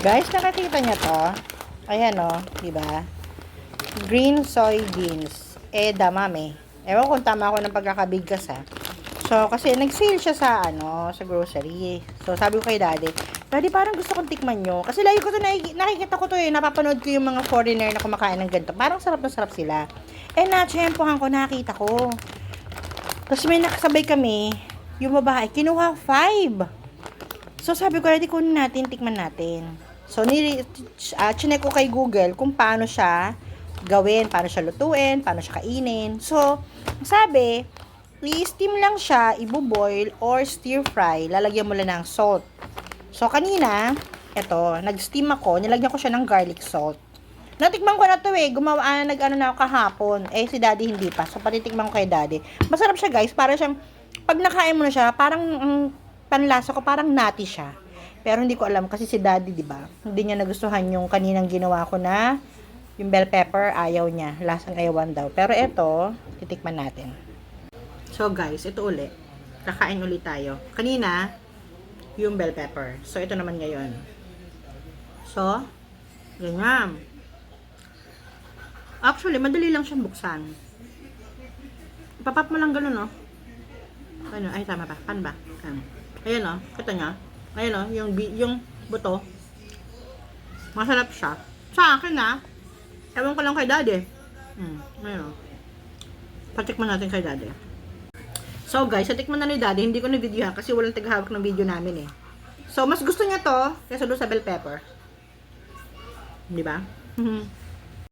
Guys, nakakita niyo to? Ayan o, diba? Green soybeans. Damami. Ewan kung tama ako ng pagkakabigkas ha. So, kasi nag-sale siya sa, sa grocery. So, sabi ko kay daddy, daddy, parang gusto kong tikman nyo. Kasi lagi ko to nakikita ko to napapanood ko yung mga foreigner na kumakain ng ganito. Parang sarap na sarap sila. Na-tsempohan ko, nakita ko. Tapos may nakasabay kami, yung babae, kinuha 5. So, sabi ko, daddy, kunin natin, tikman natin. So, chinek ko kay Google kung paano siya gawin, paano siya lutuin, paano siya kainin. So, sabi, i-steam lang siya, ibo-boil or stir fry. Lalagyan mo lang ng salt. So, kanina, eto, nag-steam ako, nilagyan ko siya ng garlic salt. Natikman ko na to gumawa, nag-ano na ako kahapon. Si daddy hindi pa. So, patitikman ko kay daddy. Masarap siya guys, para siyang, pag nakain mo na siya, parang, panlasa ko, parang nati siya. Pero hindi ko alam, kasi si daddy, diba, hindi niya nagustuhan yung kaninang ginawa ko na, yung bell pepper, ayaw niya. Lasang ayawan daw. Pero ito, titikman natin. So guys, ito uli. Kakain ulit tayo. Kanina, yung bell pepper. So ito naman ngayon. So, ganyan. Actually, madali lang siyang buksan. Ipapap mo lang ganun, no? Ano? Ay, tama ba? Paano ba? Ayan, no? Kita niya. Ayan, no? Yung buto. Masarap siya. Sa akin, ewan ko lang kay daddy. Ayan, no? Patikman natin kay daddy. So guys, tikman na ni daddy, hindi ko na-videohan kasi walang taghawak ng video namin So mas gusto niya to kaysa doon sa bell pepper. Di ba?